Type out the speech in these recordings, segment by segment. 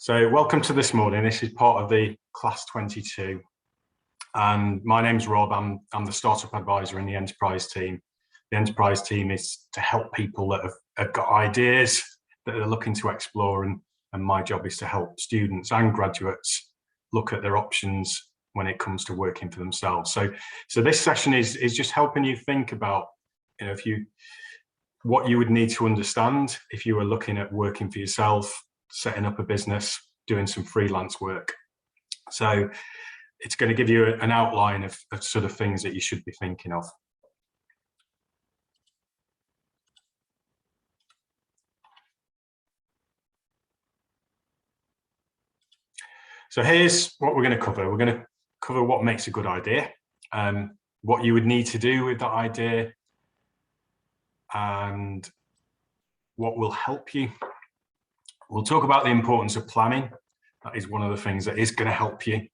So welcome to this morning. This is part of the Class 22. And my name's Rob. I'm the startup advisor in the enterprise team. The enterprise team is to help people that have got ideas that they're looking to explore. And my job is to help students and graduates look at their options when it comes to working for themselves. So this session is just helping you think about, what you would need to understand if you were looking at working for yourself, setting up a business, doing some freelance work. So it's going to give you an outline of sort of things that you should be thinking of. So here's what we're going to cover. We're going to cover what makes a good idea, what you would need to do with that idea, and what will help you. We'll talk about the importance of planning. That is one of the things that is going to help you.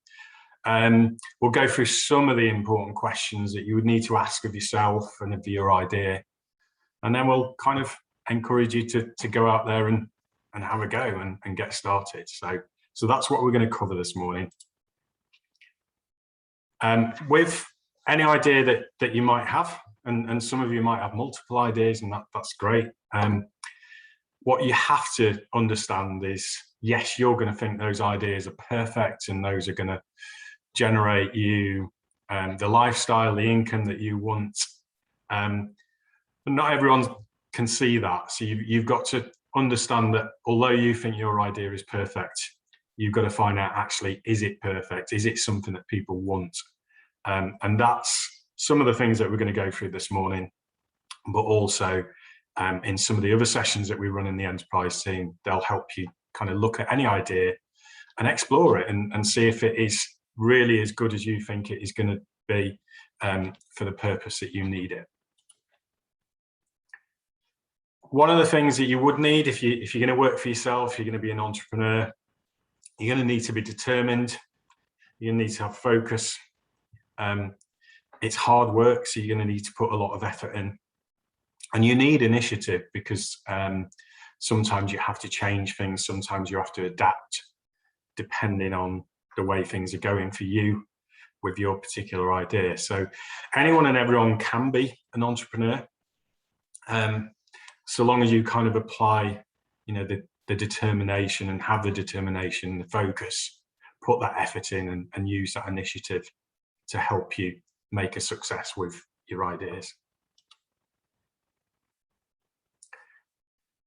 We'll go through some of the important questions that you would need to ask of yourself and of your idea. And then we'll kind of encourage you to go out there and have a go and get started. So that's what we're going to cover this morning. With any idea that you might have, and some of you might have multiple ideas, and that's great. What you have to understand is, yes, you're going to think those ideas are perfect and those are going to generate you the lifestyle, the income that you want. But not everyone can see that. So you've got to understand that although you think your idea is perfect, you've got to find out, actually, is it perfect? Is it something that people want? And that's some of the things that we're going to go through this morning, but also in some of the other sessions that we run in the enterprise team, they'll help you kind of look at any idea and explore it and see if it is really as good as you think it is going to be for the purpose that you need it. One of the things that you would need if you're going to work for yourself, you're going to be an entrepreneur, you're going to need to be determined, you're going to need to have focus. It's hard work, so you're going to need to put a lot of effort in. And you need initiative because sometimes you have to change things, sometimes you have to adapt depending on the way things are going for you with your particular idea. So anyone and everyone can be an entrepreneur, so long as you kind of apply, the determination and have the determination, the focus, put that effort in and use that initiative to help you make a success with your ideas.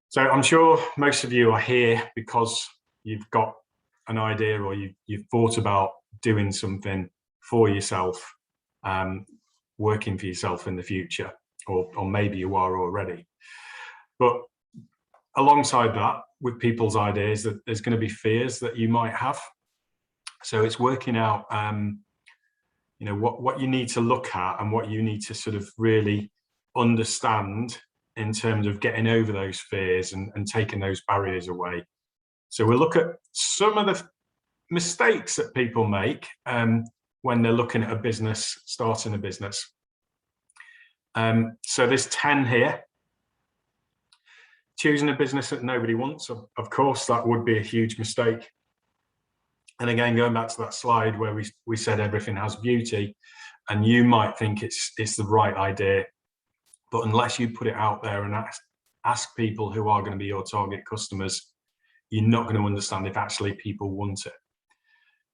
So I'm sure most of you are here because you've got an idea or you've thought about doing something for yourself, working for yourself in the future, or maybe you are already. But alongside that, with people's ideas, that there's going to be fears that you might have. So it's working out, what you need to look at and what you need to sort of really understand in terms of getting over those fears and taking those barriers away. So we'll look at some of the mistakes that people make when they're looking at a business, starting a business. So there's 10 here. Choosing a business that nobody wants, of course, that would be a huge mistake. And again, going back to that slide where we said everything has beauty, and you might think it's the right idea, but unless you put it out there and ask people who are going to be your target customers, you're not going to understand if actually people want it.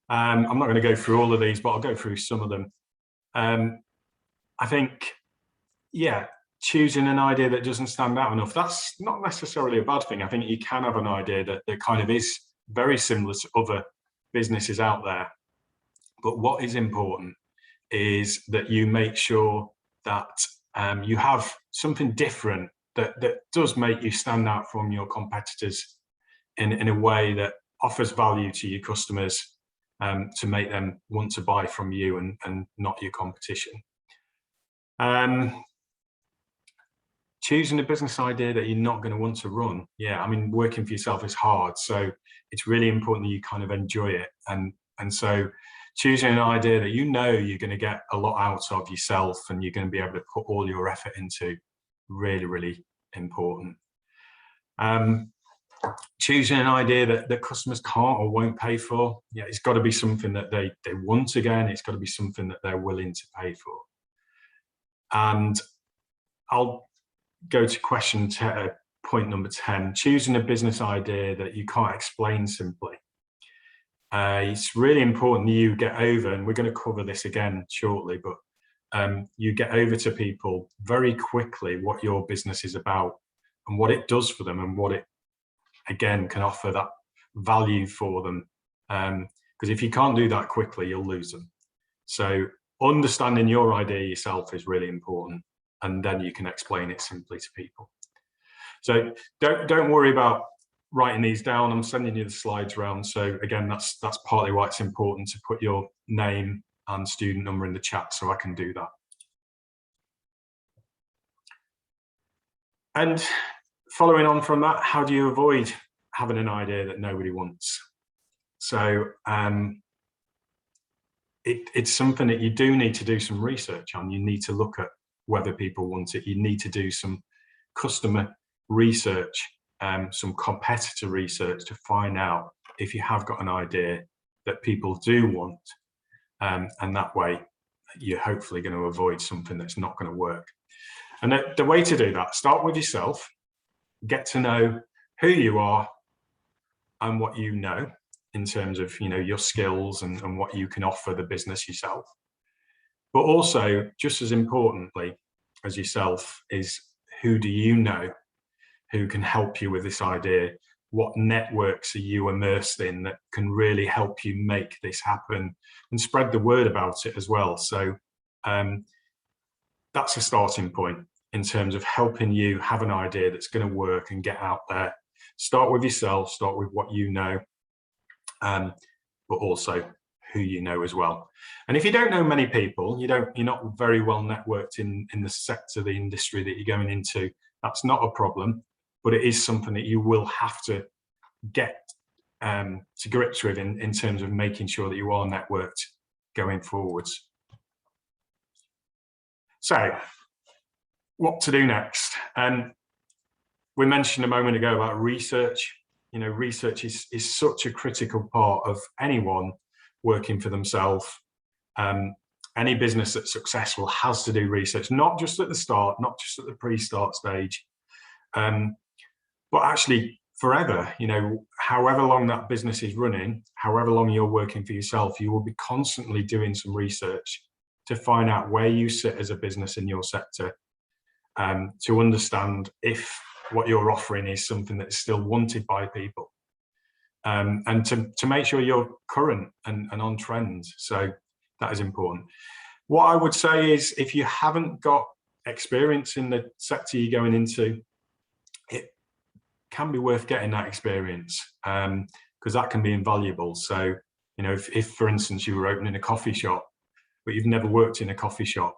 I'm not going to go through all of these, but I'll go through some of them. I think, choosing an idea that doesn't stand out enough, that's not necessarily a bad thing. I think you can have an idea that kind of is very similar to other businesses out there. But what is important is that you make sure that you have something different that does make you stand out from your competitors in a way that offers value to your customers, to make them want to buy from you and not your competition. Choosing a business idea that you're not going to want to run. Yeah, I mean, working for yourself is hard. So it's really important that you kind of enjoy it. And so choosing an idea that you're going to get a lot out of yourself and you're going to be able to put all your effort into, really, really important. choosing an idea that customers can't or won't pay for. Yeah, it's got to be something that they want again. It's got to be something that they're willing to pay for. And I'll go to point number 10, choosing a business idea that you can't explain simply. It's really important that you get over, and we're going to cover this again shortly, but you get over to people very quickly what your business is about and what it does for them, and what it, again, can offer that value for them. Because if you can't do that quickly, you'll lose them. So understanding your idea yourself is really important, and then you can explain it simply to people. So don't worry about writing these down. I'm sending you the slides around. So again, that's partly why it's important to put your name and student number in the chat, so I can do that. And following on from that, how do you avoid having an idea that nobody wants? So it's something that you do need to do some research on. You need to look at whether people want it. You need to do some customer research, some competitor research to find out if you have got an idea that people do want. And that way, you're hopefully going to avoid something that's not going to work. And the way to do that, start with yourself, get to know who you are and what you know in terms of, you know, your skills and what you can offer the business yourself. But also, just as importantly as yourself, is who do you know who can help you with this idea? What networks are you immersed in that can really help you make this happen, and spread the word about it as well? So that's a starting point in terms of helping you have an idea that's going to work and get out there. Start with yourself, start with what you know, but also who you know as well. And if you don't know many people, you're not very well networked in the sector, the industry that you're going into, that's not a problem, but it is something that you will have to get to grips with in terms of making sure that you are networked going forwards. So what to do next? We mentioned a moment ago about research. You know, research is such a critical part of anyone working for themselves. Any business that's successful has to do research, not just at the start, not just at the pre-start stage, but actually forever. You know, however long that business is running, however long you're working for yourself, you will be constantly doing some research to find out where you sit as a business in your sector, to understand if what you're offering is something that's still wanted by people, and to make sure you're current and on trend. So that is important. What I would say is, if you haven't got experience in the sector you're going into, it can be worth getting that experience, because that can be invaluable. So, you know, if for instance you were opening a coffee shop, but you've never worked in a coffee shop,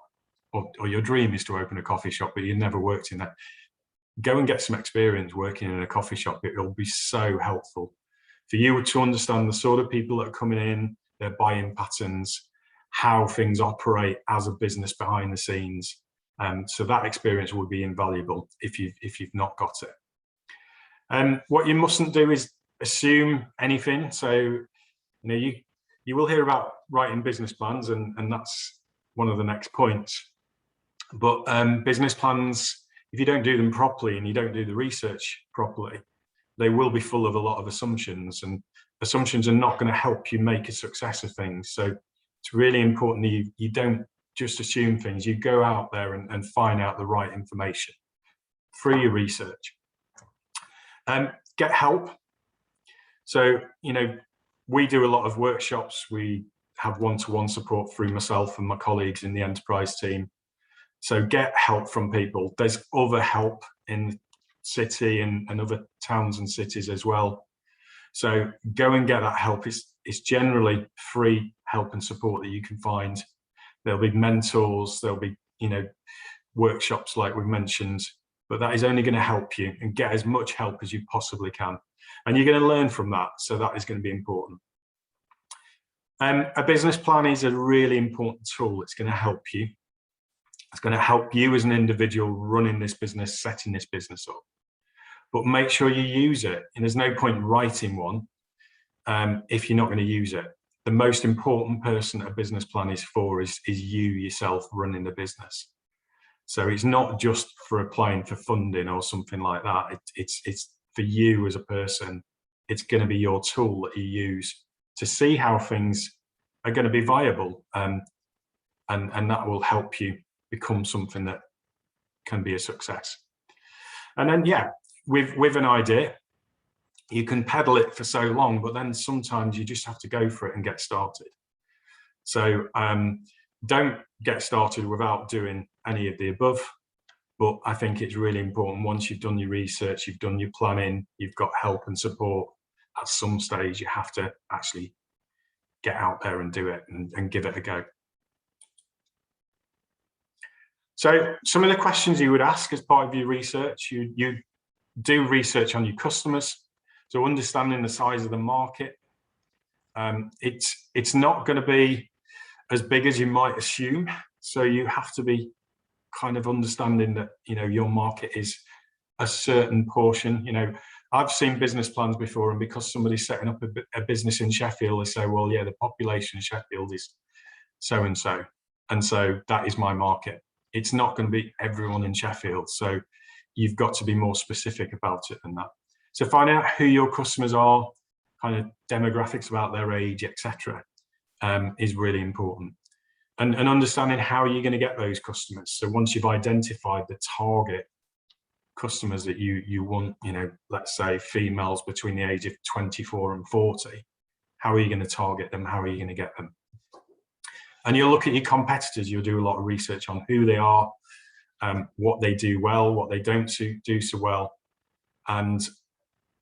or your dream is to open a coffee shop, but you've never worked in that, go and get some experience working in a coffee shop. It will be so helpful for you to understand the sort of people that are coming in, their buying patterns, how things operate as a business behind the scenes. So that experience will be invaluable if you've not got it. What you mustn't do is assume anything. So, you know, you will hear about writing business plans, and that's one of the next points. But business plans, if you don't do them properly and you don't do the research properly, they will be full of a lot of assumptions, and assumptions are not going to help you make a success of things. So it's really important that you don't just assume things. You go out there and find out the right information through your research. Get help. So, you know, we do a lot of workshops. We have one-to-one support through myself and my colleagues in the enterprise team. So get help from people. There's other help in the city and other towns and cities as well. So go and get that help. It's generally free help and support that you can find. There'll be mentors, there'll be, you know, workshops like we've mentioned, but that is only going to help you, and get as much help as you possibly can. And you're going to learn from that. So that is going to be important. A business plan is a really important tool. It's going to help you. It's going to help you as an individual running this business, setting this business up. but make sure you use it. And there's no point writing one if you're not going to use it. The most important person a business plan is for is you yourself running the business. So it's not just for applying for funding or something like that. It's for you as a person. It's going to be your tool that you use to see how things are going to be viable, and that will help you become something that can be a success. And then, yeah, with an idea, you can peddle it for so long, but then sometimes you just have to go for it and get started. So don't get started without doing any of the above. But I think it's really important, once you've done your research, you've done your planning, you've got help and support, at some stage you have to actually get out there and do it and give it a go. So some of the questions you would ask as part of your research, you do research on your customers. So understanding the size of the market. It's not going to be as big as you might assume. So you have to be kind of understanding that, you know, your market is a certain portion. You know, I've seen business plans before, and because somebody's setting up a business in Sheffield, they say, well, yeah, the population of Sheffield is so and so, and so that is my market. It's not going to be everyone in Sheffield. So you've got to be more specific about it than that. So find out who your customers are, kind of demographics about their age, etc., is really important. And understanding how you're going to get those customers. So once you've identified the target customers that you want, you know, let's say females between the age of 24 and 40, how are you going to target them? How are you going to get them? And you'll look at your competitors. You'll do a lot of research on who they are, what they do well, what they don't do so well. And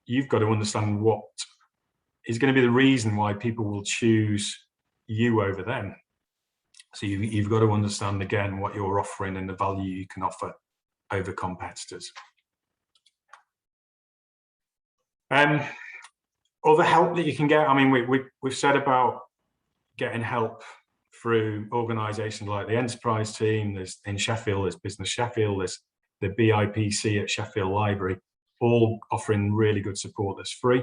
you've got to understand what is going to be the reason why people will choose you over them. So you've got to understand, again, what you're offering and the value you can offer over competitors. Other help that you can get, I mean, we've said about getting help through organisations like the Enterprise Team. There's in Sheffield, there's Business Sheffield, there's the BIPC at Sheffield Library, all offering really good support that's free.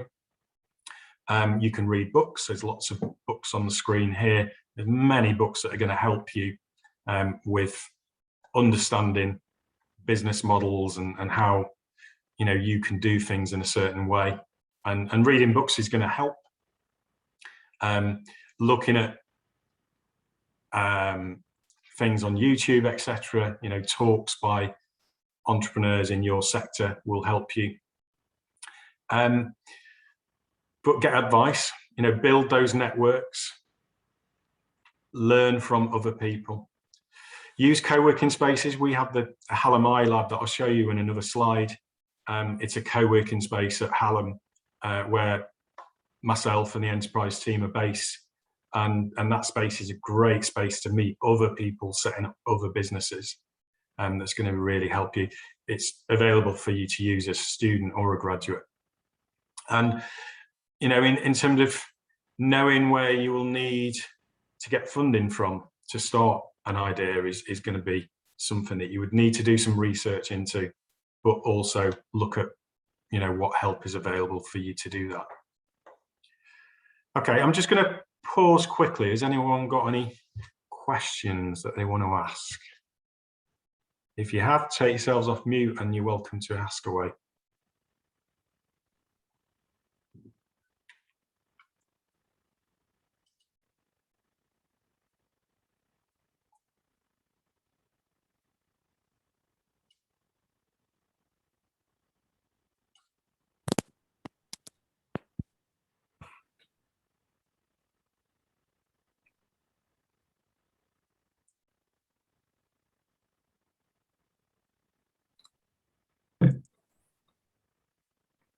You can read books. There's lots of books on the screen here. There's many books that are going to help you with understanding business models and how, you know, you can do things in a certain way. And reading books is going to help. Looking at things on YouTube, etc., you know, talks by entrepreneurs in your sector will help you. But get advice, you know, build those networks, learn from other people. Use co-working spaces. We have the Hallam iLab that I'll show you in another slide. It's a co-working space at Hallam where myself and the Enterprise Team are based. And that space is a great space to meet other people setting up other businesses. That's going to really help you. It's available for you to use as a student or a graduate. And, you know, in terms of knowing where you will need to get funding from to start an idea is going to be something that you would need to do some research into, but also look at, you know, what help is available for you to do that. Okay, I'm just going to pause quickly. Has anyone got any questions that they want to ask? If you have, take yourselves off mute and you're welcome to ask away.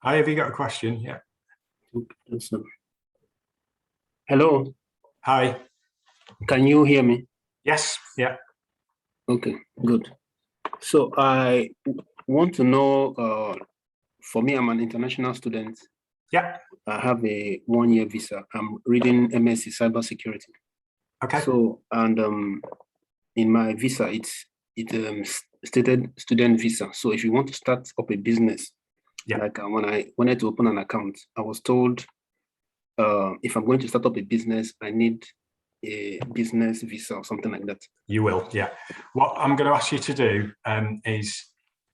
Hi, have you got a question? Yeah. Hello. Hi. Can you hear me? Yes. Yeah. Okay, good. So I want to know, for me, I'm an international student. Yeah. I have a one-year visa. I'm reading MSc Cybersecurity. Okay. So, and in my visa, it's stated student visa. So if you want to start up a business, Yeah. Like when I wanted to open an account, I was told if I'm going to start up a business, I need a business visa or something like that. You will, yeah. What I'm going to ask you to do is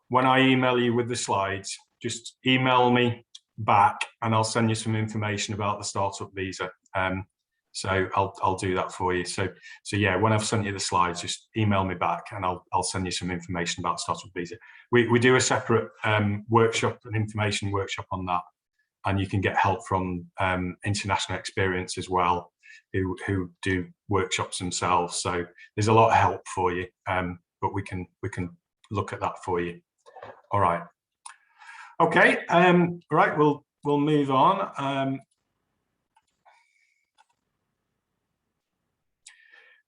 when I email you with the slides, just email me back and I'll send you some information about the startup visa. So I'll do that for you. So yeah, when I've sent you the slides, just email me back and I'll send you some information about startup visa. We do a separate workshop, an information workshop on that, and you can get help from International Experience as well, who do workshops themselves. So there's a lot of help for you, but we can look at that for you. All right. Okay. Right. We'll move on.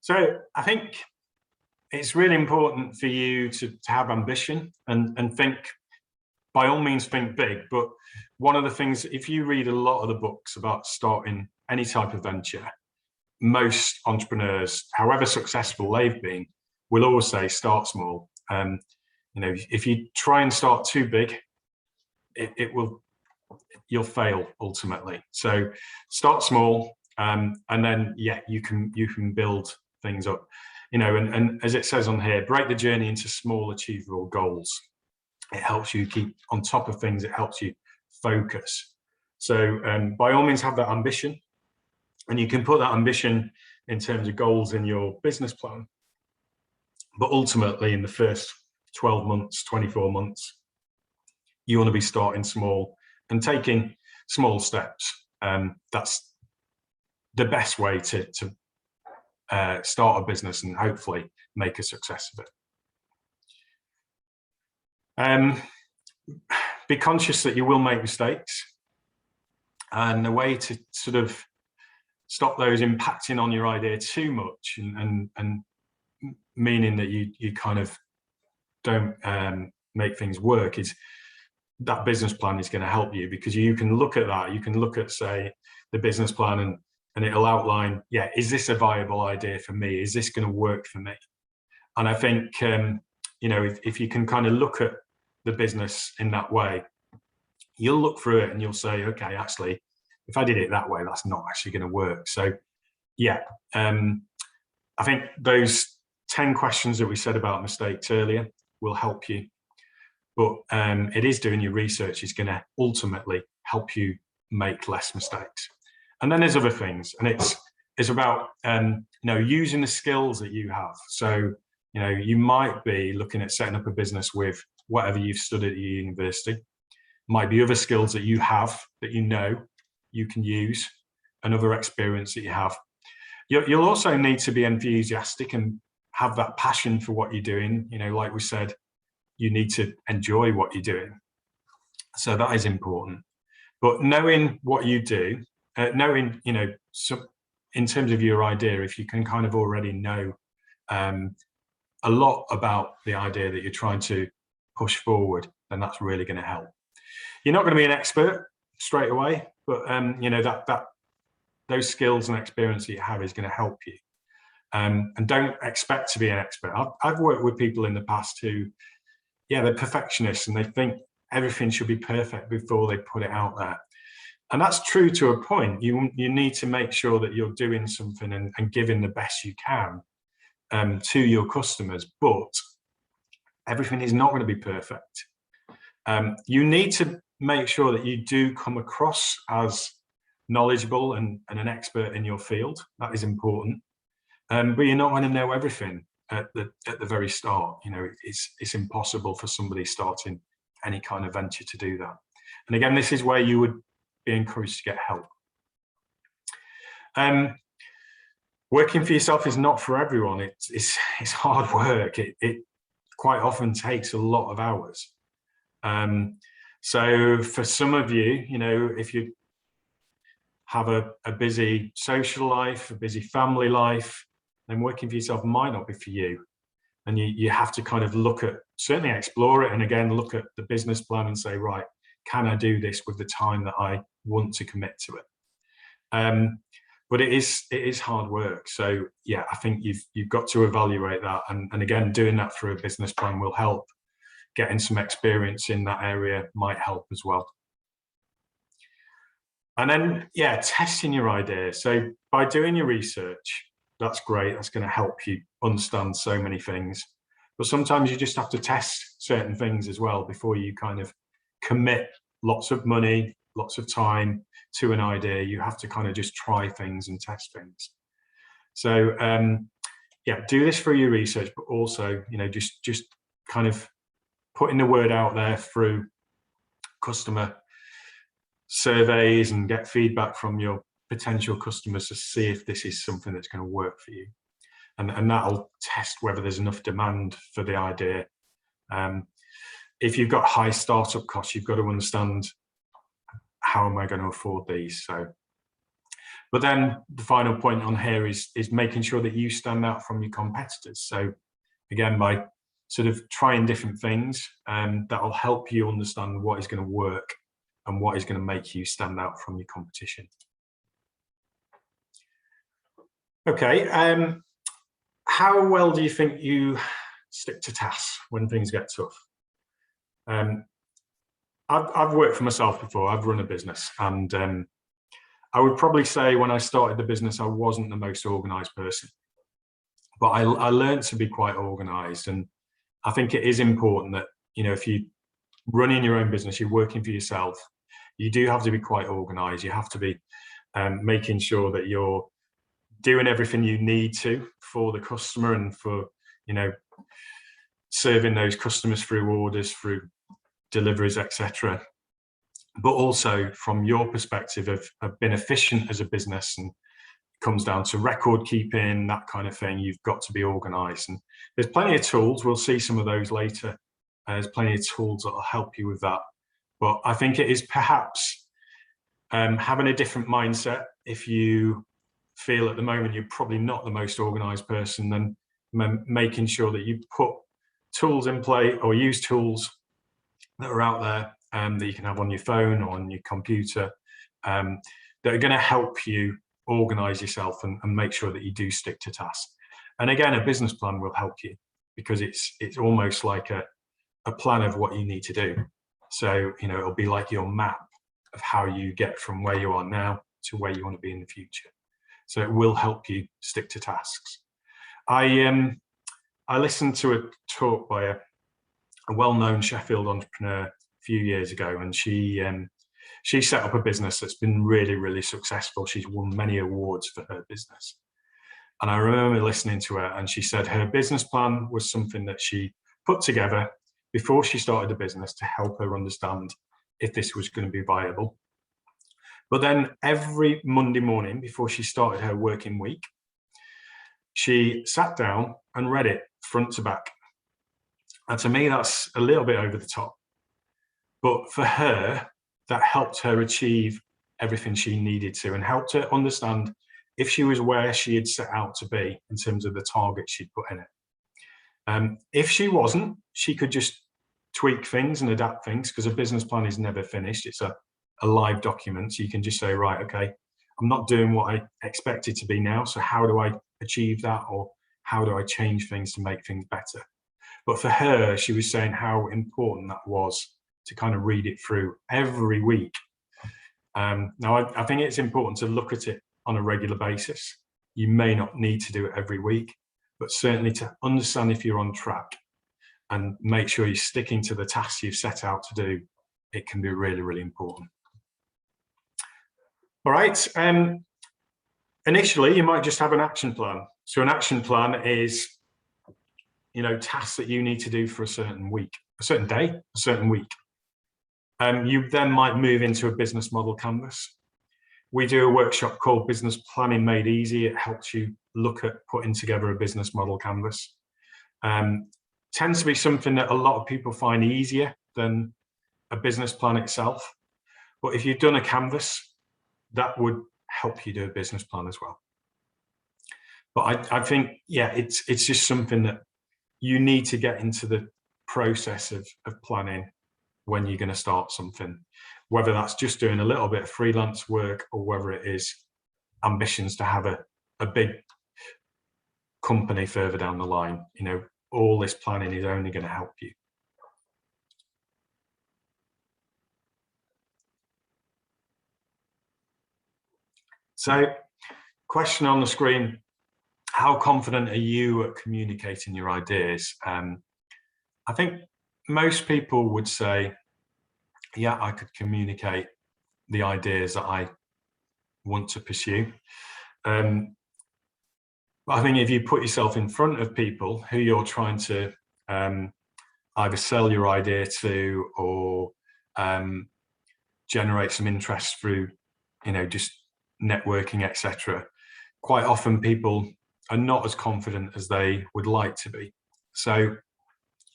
So I think it's really important for you to have ambition and think, by all means, think big. But one of the things, if you read a lot of the books about starting any type of venture, most entrepreneurs, however successful they've been, will always say start small. You know, if you try and start too big, you'll fail ultimately. So start small, and then yeah, you can build things up. You know, and as it says on here, break the journey into small, achievable goals. It helps you keep on top of things. It helps you focus. So by all means, have that ambition, and you can put that ambition in terms of goals in your business plan. But ultimately, in the first 12 months, 24 months, you want to be starting small and taking small steps. That's the best way to start a business and hopefully make a success of it. Be conscious that you will make mistakes, and the way to sort of stop those impacting on your idea too much and meaning that you kind of don't make things work is that business plan is going to help you, because you can look at that. You can look at, say, the business plan and it'll outline, yeah, is this a viable idea for me? Is this going to work for me? And I think, you know, if you can kind of look at the business in that way, you'll look through it and you'll say, okay, actually, if I did it that way, that's not actually going to work. So yeah, I think those 10 questions that we said about mistakes earlier will help you. But it is doing your research is going to ultimately help you make less mistakes. And then there's other things, and it's about you know, using the skills that you have. So you know, you might be looking at setting up a business with whatever you've studied at your university. Might be other skills that you have that you know you can use, another experience that you have. You'll also need to be enthusiastic and have that passion for what you're doing. You know, like we said, you need to enjoy what you're doing. So that is important. But knowing what you do, knowing, you know, so in terms of your idea, if you can kind of already know a lot about the idea that you're trying to push forward, then that's really going to help. You're not going to be an expert straight away, but you know, that those skills and experience that you have is going to help you. And don't expect to be an expert. I've worked with people in the past who, yeah, they're perfectionists and they think everything should be perfect before they put it out there. And that's true to a point. You need to make sure that you're doing something and giving the best you can to your customers, but everything is not going to be perfect. You need to make sure that you do come across as knowledgeable and an expert in your field. That is important. But you're not going to know everything at the very start. You know, it's impossible for somebody starting any kind of venture to do that. And again, this is where you would be encouraged to get help. Working for yourself is not for everyone. It's hard work. It quite often takes a lot of hours. So for some of you, you know, if you have a busy social life, a busy family life, then working for yourself might not be for you. And you have to kind of look at, certainly explore it, and again, look at the business plan and say, right, can I do this with the time that I want to commit to it? But it is hard work. So yeah, I think you've got to evaluate that. And again, doing that through a business plan will help. getting some experience in that area might help as well. And then, yeah, testing your idea. So by doing your research, that's great. That's going to help you understand so many things. But sometimes you just have to test certain things as well before you kind of commit lots of money, lots of time to an idea. You have to kind of just try things and test things. So yeah, do this through your research, but also, you know, just kind of putting the word out there through customer surveys and get feedback from your potential customers to see if this is something that's going to work for you. And that'll test whether there's enough demand for the idea. If you've got high startup costs, you've got to understand, how am I going to afford these? So, but then the final point on here is making sure that you stand out from your competitors. So again, by sort of trying different things, that'll help you understand what is going to work and what is going to make you stand out from your competition. Okay, how well do you think you stick to tasks when things get tough? I've worked for myself before. I've run a business, and I would probably say when I started the business, I wasn't the most organized person, but I learned to be quite organized. And I think it is important that, you know, if you're running your own business, you're working for yourself, you do have to be quite organized. You have to be making sure that you're doing everything you need to for the customer and for, you know, serving those customers through orders, through deliveries, etc. But also from your perspective of being efficient as a business, and it comes down to record keeping, that kind of thing. You've got to be organized, and there's plenty of tools. We'll see some of those later. There's plenty of tools that will help you with that. But I think it is perhaps having a different mindset. If you feel at the moment you're probably not the most organized person, then making sure that you put tools in play or use tools that are out there that you can have on your phone or on your computer that are going to help you organize yourself and make sure that you do stick to tasks. And again, a business plan will help you, because it's almost like a plan of what you need to do. So, you know, it'll be like your map of how you get from where you are now to where you want to be in the future. So it will help you stick to tasks. I listened to a talk by a well-known Sheffield entrepreneur a few years ago, and she set up a business that's been really, really successful. She's won many awards for her business. And I remember listening to her, and she said her business plan was something that she put together before she started the business to help her understand if this was going to be viable. But then every Monday morning before she started her working week, she sat down and read it front to back. And to me, that's a little bit over the top. But for her, that helped her achieve everything she needed to, and helped her understand if she was where she had set out to be in terms of the target she'd put in it. If she wasn't, she could just tweak things and adapt things, because a business plan is never finished. It's a live document. So you can just say, right, okay, I'm not doing what I expect it to be now. So how do I achieve that? Or how do I change things to make things better? But for her, she was saying how important that was to kind of read it through every week. Now, I think it's important to look at it on a regular basis. You may not need to do it every week, but certainly to understand if you're on track and make sure you're sticking to the tasks you've set out to do, it can be really, really important. All right. Initially, you might just have an action plan. So an action plan is, you know, tasks that you need to do for a certain week, a certain day, a certain week. You then might move into a business model canvas. We do a workshop called Business Planning Made Easy. It helps you look at putting together a business model canvas. Tends to be something that a lot of people find easier than a business plan itself. But if you've done a canvas, that would help you do a business plan as well. But I think, yeah, it's just something that you need to get into the process of planning when you're going to start something, whether that's just doing a little bit of freelance work or whether it is ambitions to have a big company further down the line. You know, all this planning is only going to help you. So, question on the screen, how confident are you at communicating your ideas? I think most people would say, yeah, I could communicate the ideas that I want to pursue. But I think if you put yourself in front of people who you're trying to either sell your idea to or generate some interest through, just networking, etc., quite often people are not as confident as they would like to be. So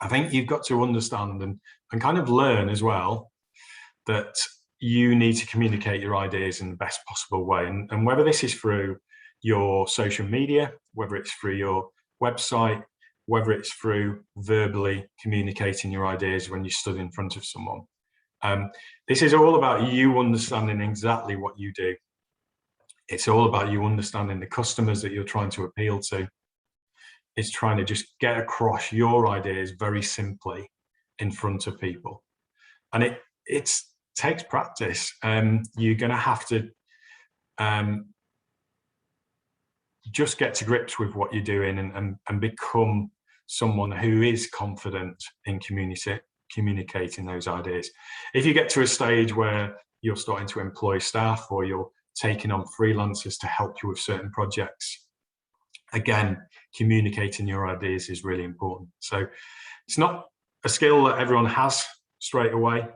I think you've got to understand and kind of learn as well that you need to communicate your ideas in the best possible way. And whether this is through your social media, whether it's through your website, whether it's through verbally communicating your ideas when you stood in front of someone. This is all about you understanding exactly what you do. It's all about you understanding the customers that you're trying to appeal to. It's trying to just get across your ideas very simply in front of people. And it takes practice. You're going to have to just get to grips with what you're doing and become someone who is confident in communicating those ideas. If you get to a stage where you're starting to employ staff or you're taking on freelancers to help you with certain projects, again, communicating your ideas is really important. So it's not a skill that everyone has straight away,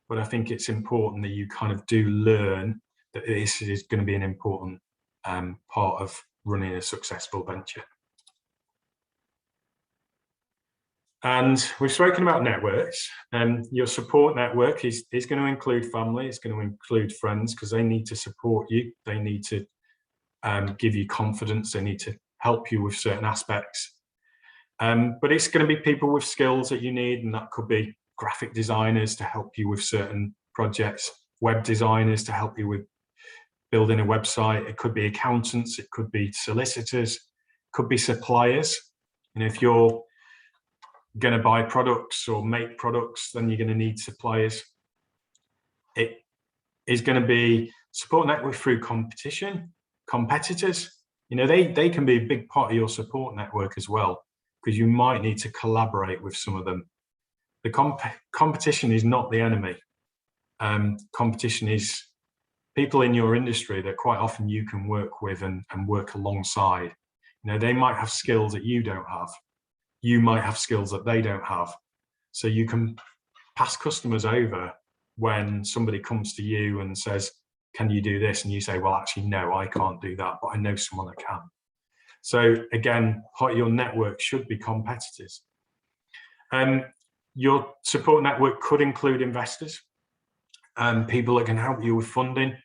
but I think it's important that you kind of do learn that this is going to be an important part of running a successful venture. And we've spoken about networks, and your support network is going to include family, it's going to include friends, because they need to support you, they need to give you confidence, they need to help you with certain aspects. But it's going to be people with skills that you need, and that could be graphic designers to help you with certain projects, web designers to help you with building a website, it could be accountants, it could be solicitors, it could be suppliers. If you're going to buy products or make products, then you're going to need suppliers. It is going to be support network through competitors. They can be a big part of your support network as well, because you might need to collaborate with some of them. The competition is not the enemy. Competition is people in your industry that quite often you can work with and work alongside. They might have skills that you don't have. You might have skills that they don't have. So you can pass customers over when somebody comes to you and says, can you do this? And you say, well, actually, no, I can't do that, but I know someone that can. So again, part of your network should be competitors. Your support network could include investors and people that can help you with funding.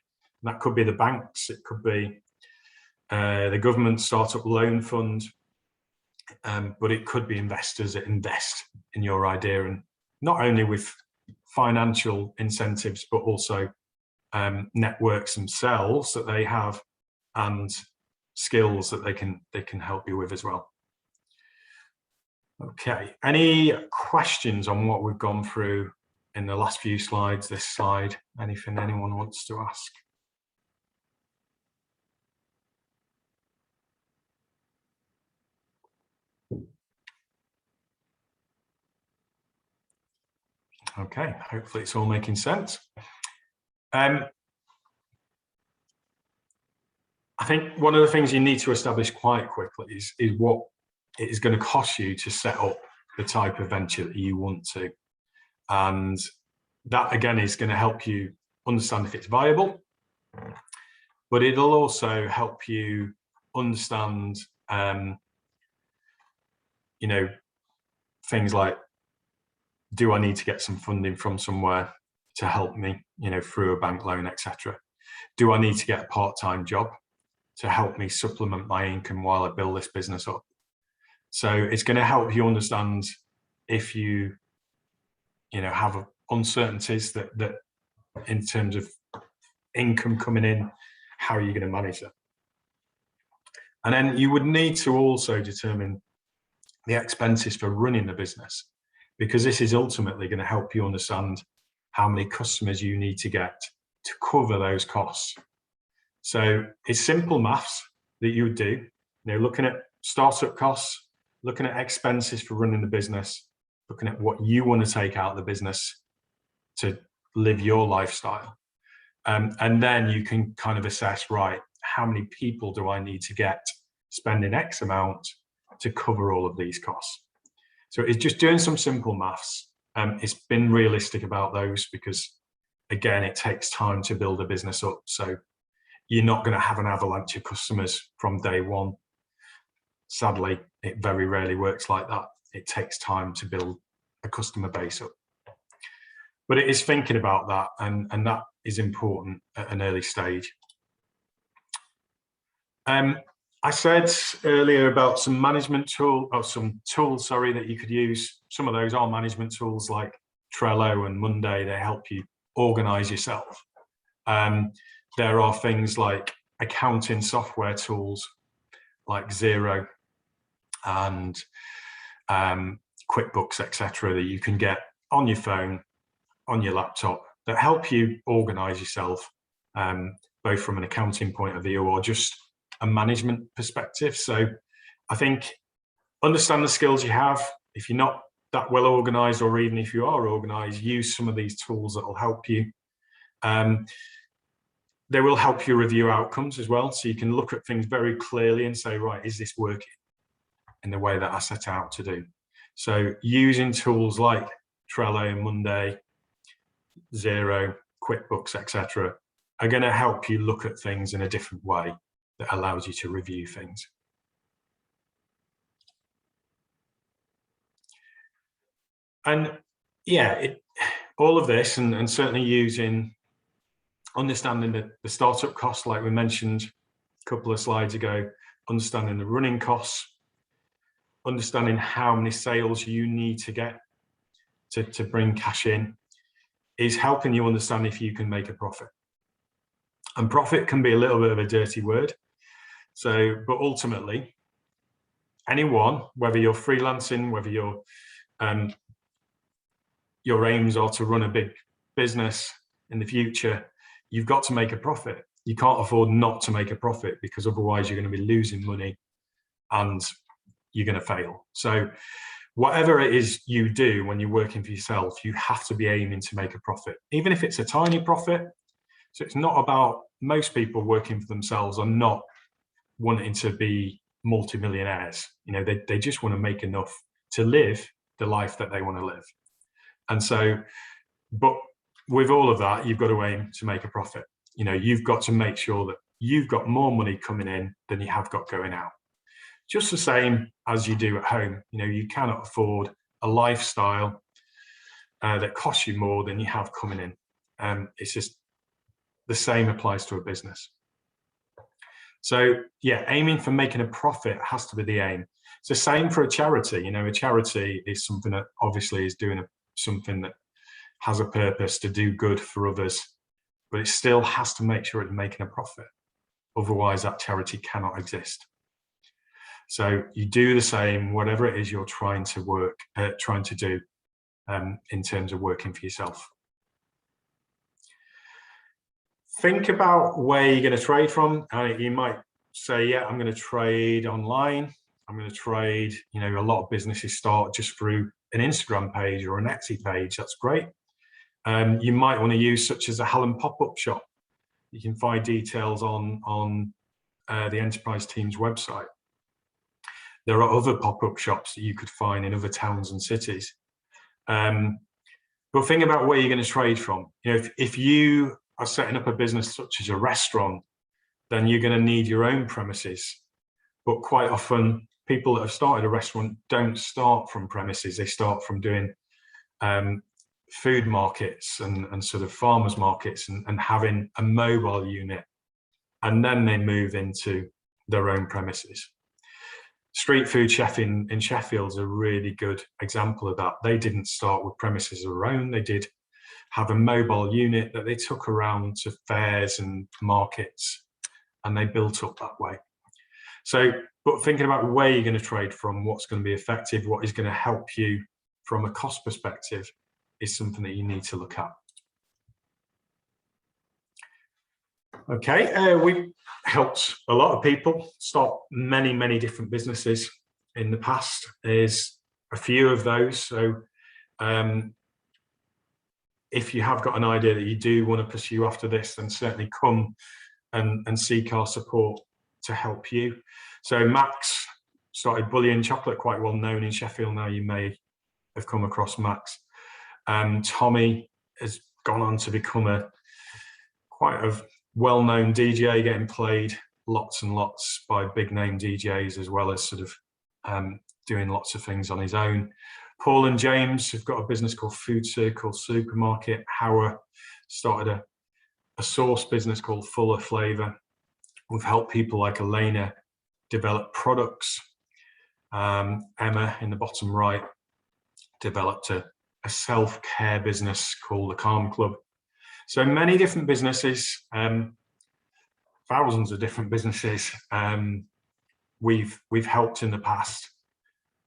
That could be the banks, it could be the government startup loan fund, but it could be investors that invest in your idea, and not only with financial incentives, but also networks themselves that they have and skills that they can help you with as well. Okay, any questions on what we've gone through in the last few slides, this slide? Anything anyone wants to ask? Okay, hopefully it's all making sense. I think one of the things you need to establish quite quickly is what it is going to cost you to set up the type of venture that you want to. And that, again, is going to help you understand if it's viable, but it'll also help you understand, things like, do I need to get some funding from somewhere to help me, through a bank loan, etc.? Do I need to get a part-time job to help me supplement my income while I build this business up? So it's going to help you understand if you, have uncertainties that in terms of income coming in, how are you going to manage that? And then you would need to also determine the expenses for running the business, because this is ultimately going to help you understand how many customers you need to get to cover those costs. So it's simple maths that you would do, looking at startup costs, looking at expenses for running the business, looking at what you want to take out of the business to live your lifestyle. And then you can kind of assess, right, how many people do I need to get spending X amount to cover all of these costs? So it's just doing some simple maths. It's been realistic about those because, again, it takes time to build a business up. So you're not going to have an avalanche of customers from day one. Sadly, it very rarely works like that. It takes time to build a customer base up. But it is thinking about that, and that is important at an early stage. I said earlier about some management tools that you could use. Some of those are management tools like Trello and Monday. They help you organize yourself. There are things like accounting software tools like Xero and QuickBooks, etc., that you can get on your phone, on your laptop, that help you organize yourself, both from an accounting point of view or just a management perspective. So I think understand the skills you have. If you're not that well organized, or even if you are organized, use some of these tools that will help you. They will help you review outcomes as well. So you can look at things very clearly and say, right, is this working in the way that I set out to do? So using tools like Trello, Monday, Xero, QuickBooks, etc., are going to help you look at things in a different way that allows you to review things. And yeah, all of this, and certainly understanding the startup costs, like we mentioned a couple of slides ago, understanding the running costs, understanding how many sales you need to get to bring cash in, is helping you understand if you can make a profit. And profit can be a little bit of a dirty word. So, but ultimately, anyone, whether you're freelancing, whether your aims are to run a big business in the future, you've got to make a profit. You can't afford not to make a profit, because otherwise you're going to be losing money and you're going to fail. So whatever it is you do when you're working for yourself, you have to be aiming to make a profit, even if it's a tiny profit. So it's not about, most people working for themselves are not wanting to be multimillionaires. They just want to make enough to live the life that they want to live. And so, but with all of that, you've got to aim to make a profit. You've got to make sure that you've got more money coming in than you have got going out. Just the same as you do at home. You cannot afford a lifestyle that costs you more than you have coming in. It's just the same applies to a business. So yeah, aiming for making a profit has to be the aim. It's the same for a charity. A charity is something that obviously is doing something that has a purpose to do good for others, but it still has to make sure it's making a profit. Otherwise, that charity cannot exist. So you do the same, whatever it is you're trying to do in terms of working for yourself. Think about where you're going to trade from. You might say, yeah, I'm going to trade online. I'm going to trade, a lot of businesses start just through an Instagram page or an Etsy page. That's great. You might want to use such as a Hallam pop-up shop. You can find details on the enterprise team's website. There are other pop-up shops that you could find in other towns and cities. But think about where you're going to trade from. If you are setting up a business such as a restaurant, then you're going to need your own premises. But quite often, people that have started a restaurant don't start from premises. They start from doing food markets and sort of farmers markets and having a mobile unit. And then they move into their own premises. Street Food Chef in Sheffield is a really good example of that. They didn't start with premises of their own. They did have a mobile unit that they took around to fairs and markets, and they built up that way. So, but thinking about where you're going to trade from, what's going to be effective, what is going to help you from a cost perspective, is something that you need to look at. Okay, we've helped a lot of people start many different businesses in the past. There's a few of those. So if you have got an idea that you do want to pursue after this, then certainly come and seek our support to help you. So Max started Bullion Chocolate, quite well known in Sheffield now. You may have come across Max. Tommy has gone on to become quite a well-known DJ, getting played lots and lots by big name DJs, as well as sort of doing lots of things on his own. Paul and James have got a business called Food Circle Supermarket. Howard started a sauce business called Fuller Flavor. We've helped people like Elena develop products. Emma in the bottom right developed a self-care business called the Calm Club. So many different businesses, thousands of different businesses we've helped in the past.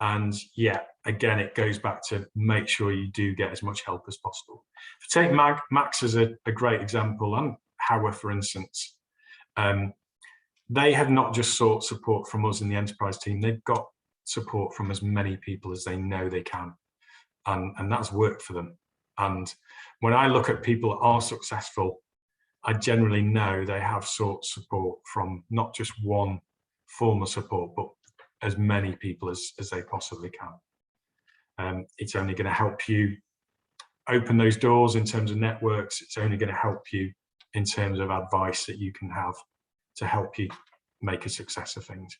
And yeah, again, it goes back to make sure you do get as much help as possible. If you take Max as a great example, and Howard, for instance, they have not just sought support from us in the enterprise team, they've got support from as many people as they know they can. And that's worked for them. And when I look at people that are successful, I generally know they have sought support from not just one form of support, but as many people as they possibly can. It's only going to help you open those doors in terms of networks. It's only going to help you in terms of advice that you can have to help you make a success of things.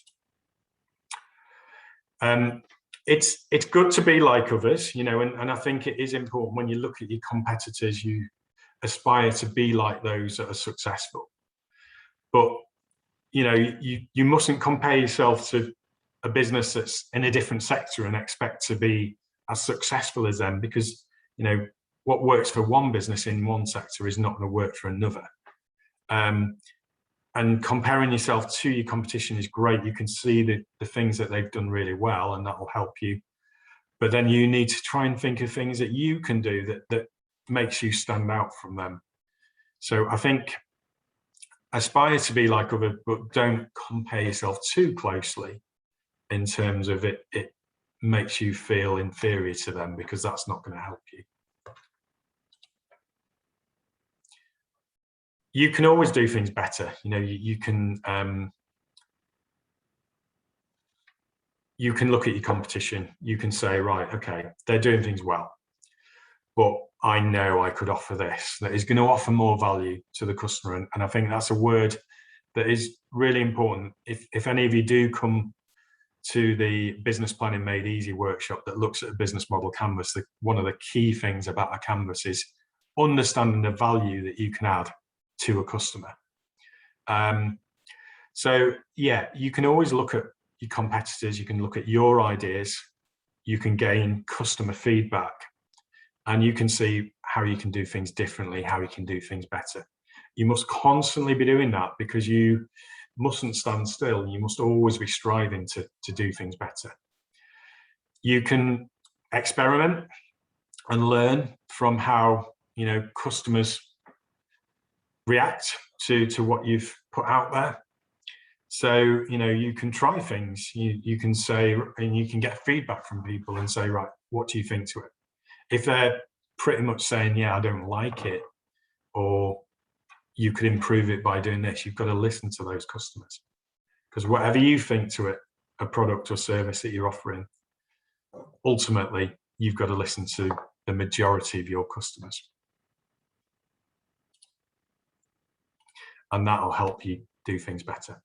It's good to be like others, you know, and I think it is important when you look at your competitors, you aspire to be like those that are successful. But, you know, you mustn't compare yourself to a business that's in a different sector and expect to be as successful as them, because, you know, what works for one business in one sector is not going to work for another. And comparing yourself to your competition is great. You can see the things that they've done really well, and that will help you. But then you need to try and think of things that you can do that makes you stand out from them. So I think aspire to be like others, but don't compare yourself too closely in terms of it makes you feel inferior to them, because that's not going to help you. You can always do things better. You know, you can look at your competition. You can say, right, okay, they're doing things well, but I know I could offer this that is going to offer more value to the customer. And I think that's a word that is really important. If any of you do come to the Business Planning Made Easy workshop that looks at a business model canvas, one of the key things about a canvas is understanding the value that you can add to a customer. So yeah, you can always look at your competitors, you can look at your ideas, you can gain customer feedback, and you can see how you can do things differently, how you can do things better. You must constantly be doing that, because you mustn't stand still. You must always be striving to do things better. You can experiment and learn from how, you know, customers react to what you've put out there. So, you know, you can try things, you can say, and you can get feedback from people and say, right, what do you think to it? If they're pretty much saying, yeah, I don't like it, or you could improve it by doing this, you've got to listen to those customers. Because whatever you think to it, a product or service that you're offering, ultimately, you've got to listen to the majority of your customers. And that'll help you do things better.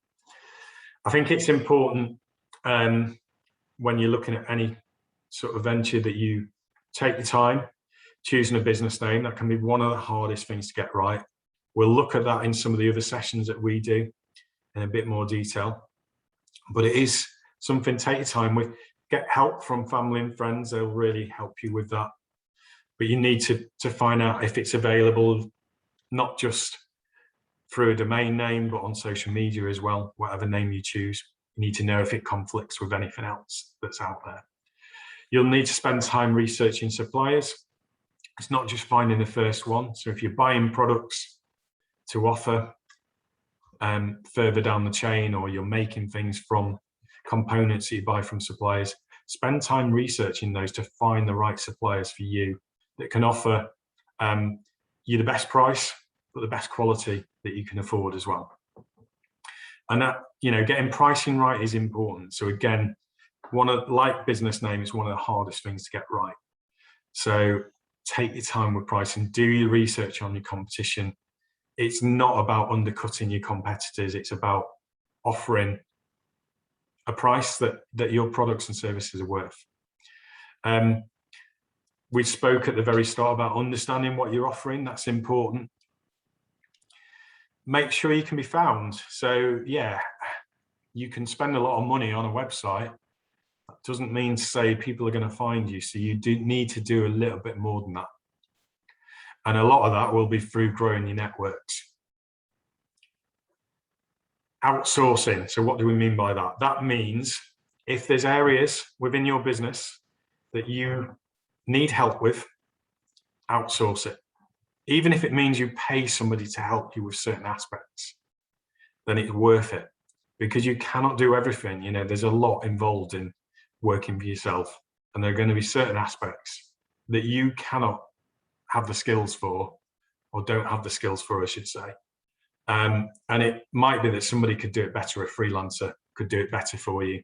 I think it's important when you're looking at any sort of venture that you take the time choosing a business name. That can be one of the hardest things to get right. We'll look at that in some of the other sessions that we do in a bit more detail. But it is something to take your time with. Get help from family and friends. They'll really help you with that. But you need to find out if it's available, not just through a domain name, but on social media as well. Whatever name you choose, you need to know if it conflicts with anything else that's out there. You'll need to spend time researching suppliers. It's not just finding the first one. So if you're buying products to offer, further down the chain, or you're making things from components that you buy from suppliers, spend time researching those to find the right suppliers for you that can offer you the best price, but the best quality that you can afford as well. And that, getting pricing right is important. So again, like business name, is one of the hardest things to get right. So take your time with pricing, do your research on your competition. It's not about undercutting your competitors. It's about offering a price that your products and services are worth. We spoke at the very start about understanding what you're offering. That's important. Make sure you can be found. So yeah, you can spend a lot of money on a website. That doesn't mean to say people are going to find you. So you do need to do a little bit more than that. And a lot of that will be through growing your networks. Outsourcing. So what do we mean by that? That means if there's areas within your business that you need help with, outsource it. Even if it means you pay somebody to help you with certain aspects, then it's worth it, because you cannot do everything. There's a lot involved in working for yourself, and there are going to be certain aspects that you cannot have the skills for, or don't have the skills for, I should say. And it might be that somebody could do it better. A freelancer could do it better for you.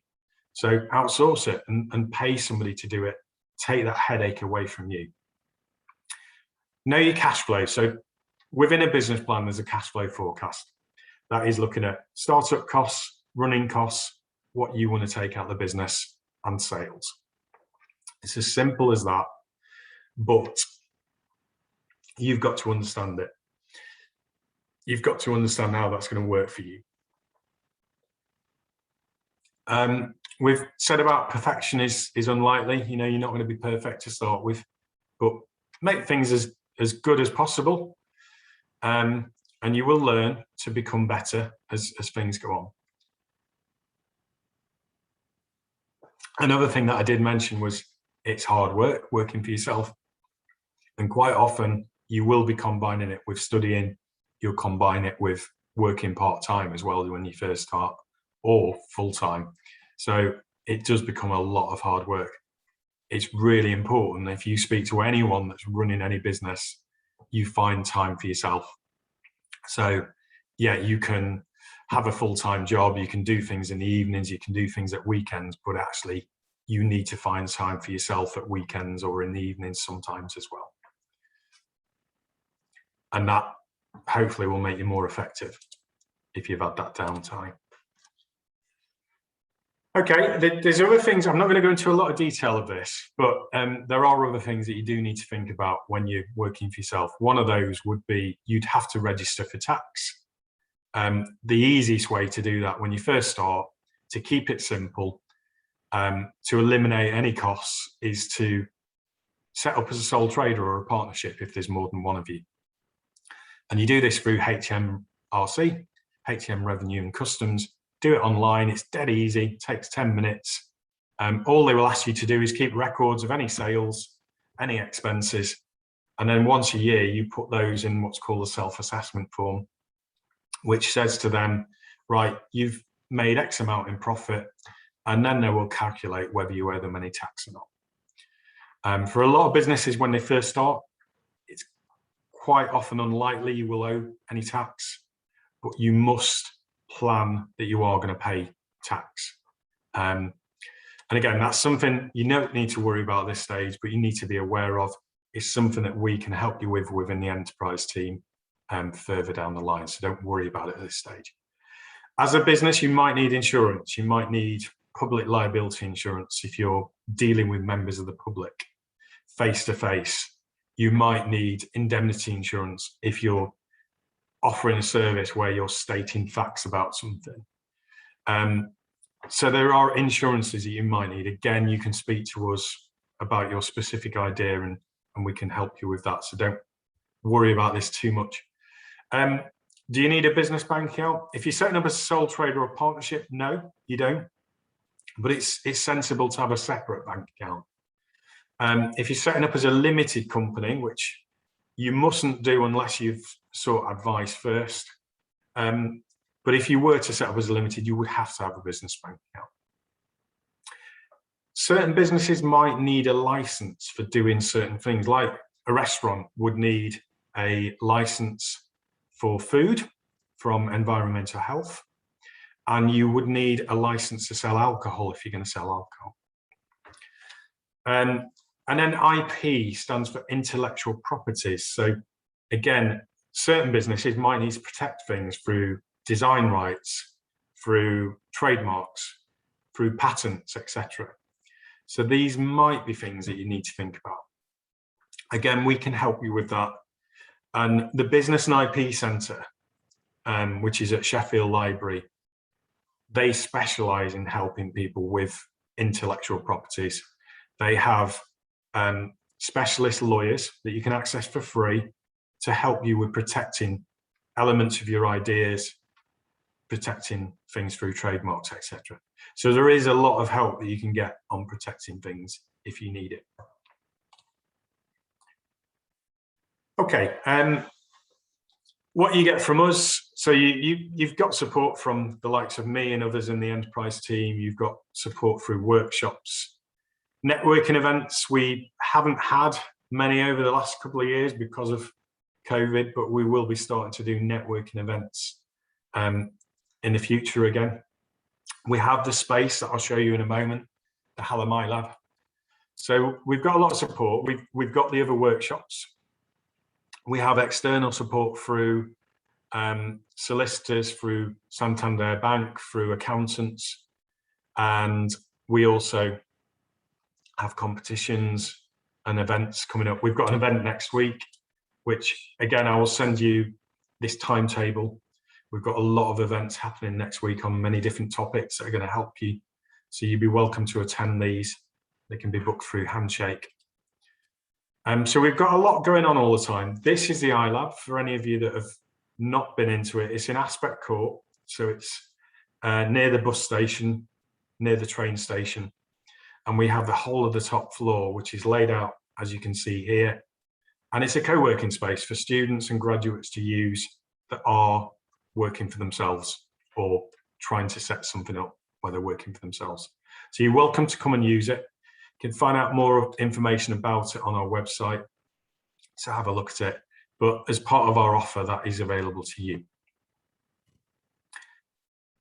So outsource it and pay somebody to do it. Take that headache away from you. Know your cash flow. So within a business plan, there's a cash flow forecast. That is looking at startup costs, running costs, what you want to take out of the business, and sales. It's as simple as that, but you've got to understand it. You've got to understand how that's going to work for you. We've said about perfection is unlikely. You're not going to be perfect to start with, but make things as good as possible. And you will learn to become better as things go on. Another thing that I did mention was it's hard work working for yourself. And quite often you will be combining it with studying. You'll combine it with working part-time as well when you first start, or full-time. So it does become a lot of hard work. It's really important, if you speak to anyone that's running any business, you find time for yourself. So yeah, you can have a full-time job, you can do things in the evenings, you can do things at weekends, but actually you need to find time for yourself at weekends or in the evenings sometimes as well. And that hopefully will make you more effective if you've had that downtime. Okay, there's other things. I'm not going to go into a lot of detail of this, but there are other things that you do need to think about when you're working for yourself. One of those would be you'd have to register for tax. The easiest way to do that when you first start, to keep it simple, to eliminate any costs, is to set up as a sole trader or a partnership if there's more than one of you. And you do this through HMRC, HM Revenue and Customs. Do it online, it's dead easy, takes 10 minutes. All they will ask you to do is keep records of any sales, any expenses, and then once a year you put those in what's called a self-assessment form, which says to them, right, you've made X amount in profit, and then they will calculate whether you owe them any tax or not. For a lot of businesses, when they first start, it's quite often unlikely you will owe any tax, but you must plan that you are going to pay tax. And again, that's something you don't need to worry about at this stage, but you need to be aware of. It's something that we can help you with within the enterprise team further down the line. So don't worry about it at this stage. As a business, you might need insurance. You might need public liability insurance if you're dealing with members of the public face to face. You might need indemnity insurance if you're offering a service where you're stating facts about something. So there are insurances that you might need. Again, you can speak to us about your specific idea and we can help you with that. So don't worry about this too much. Do you need a business bank account? If you're setting up a sole trader or partnership, no, you don't. But it's sensible to have a separate bank account. If you're setting up as a limited company, which you mustn't do unless you've sought advice first, But if you were to set up as a limited, you would have to have a business bank account. Certain businesses might need a license for doing certain things, like a restaurant would need a license for food from Environmental Health, and you would need a license to sell alcohol if you're going to sell alcohol. And then IP stands for intellectual properties. So again, certain businesses might need to protect things through design rights, through trademarks, through patents, etc. So these might be things that you need to think about. Again, we can help you with that. And the Business and IP Centre, which is at Sheffield Library, they specialise in helping people with intellectual properties. They have specialist lawyers that you can access for free to help you with protecting elements of your ideas, protecting things through trademarks, etc. So there is a lot of help that you can get on protecting things if you need it. Okay, what you get from us, so you've got support from the likes of me and others in the enterprise team. You've got support through workshops, networking events. We haven't had many over the last couple of years because of COVID, but we will be starting to do networking events in the future again. We have the space that I'll show you in a moment, the Hallam iLab. So we've got a lot of support. We've got the other workshops. We have external support through solicitors, through Santander Bank, through accountants, and we also have competitions and events coming up. We've got an event next week, which again, I will send you this timetable. We've got a lot of events happening next week on many different topics that are going to help you. So you'd be welcome to attend these. They can be booked through Handshake. So we've got a lot going on all the time. This is the iLab for any of you that have not been into it. It's in Aspect Court, so it's near the bus station, near the train station. And we have the whole of the top floor, which is laid out, as you can see here. And it's a co-working space for students and graduates to use that are working for themselves or trying to set something up where they're working for themselves. So you're welcome to come and use it. You can find out more information about it on our website, so have a look at it. But as part of our offer, that is available to you.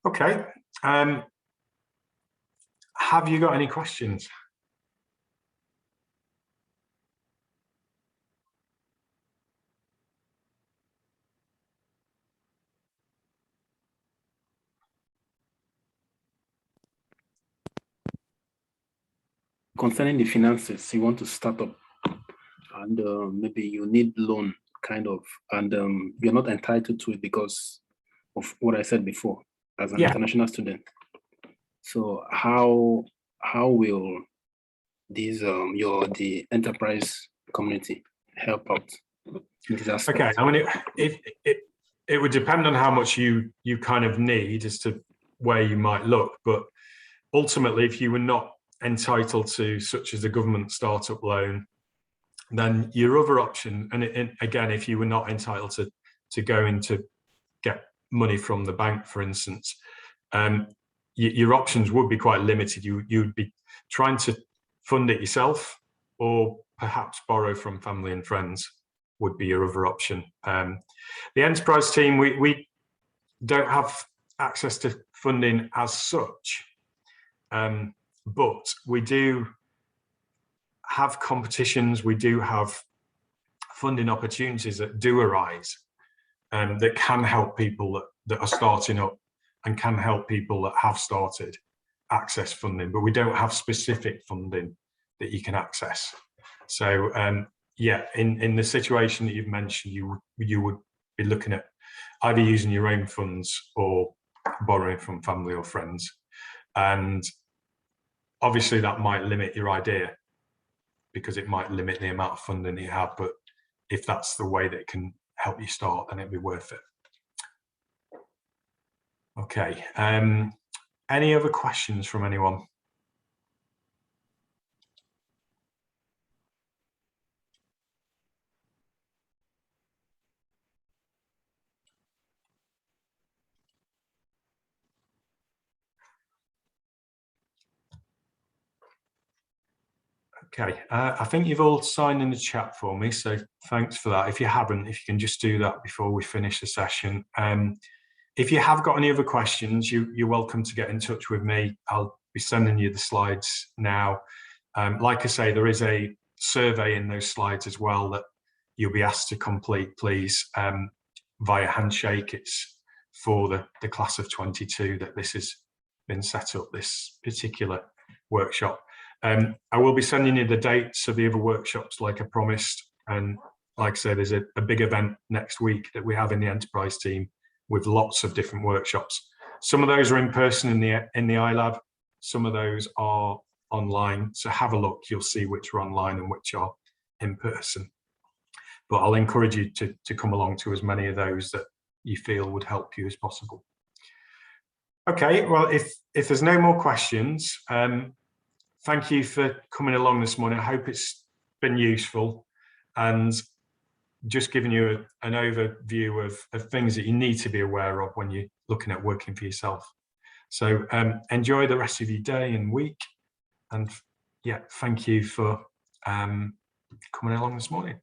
Okay. Have you got any questions? Concerning the finances, you want to start up and maybe you need loan kind of, and you're not entitled to it because of what I said before as an international student. So how will these the enterprise community help out in this aspect? Okay, I mean, it would depend on how much you kind of need as to where you might look, but ultimately, if you were not entitled to such as a government startup loan, then your other option, and again, if you were not entitled to go in to get money from the bank, for instance, your options would be quite limited. You'd be trying to fund it yourself, or perhaps borrow from family and friends would be your other option. The enterprise team, we don't have access to funding as such, but we do have competitions, we do have funding opportunities that do arise, that can help people that are starting up and can help people that have started access funding, but we don't have specific funding that you can access. So yeah, in the situation that you've mentioned, you would be looking at either using your own funds or borrowing from family or friends. And obviously that might limit your idea because it might limit the amount of funding you have, but if that's the way that it can help you start, then it'd be worth it. Okay, any other questions from anyone? Okay, I think you've all signed in the chat for me, so thanks for that. If you haven't, if you can just do that before we finish the session. If you have got any other questions, you're welcome to get in touch with me. I'll be sending you the slides now. Like I say, there is a survey in those slides as well that you'll be asked to complete, please, via handshake. It's for the class of 22 that this has been set up, this particular workshop. I will be sending you the dates of the other workshops like I promised. And like I said, there's a big event next week that we have in the enterprise team with lots of different workshops. Some of those are in person in the iLab. Some of those are online. So have a look, you'll see which are online and which are in person. But I'll encourage you to come along to as many of those that you feel would help you as possible. Okay, well, if there's no more questions, thank you for coming along this morning. I hope it's been useful and just giving you an overview of things that you need to be aware of when you're looking at working for yourself. So enjoy the rest of your day and week. And yeah, thank you for coming along this morning.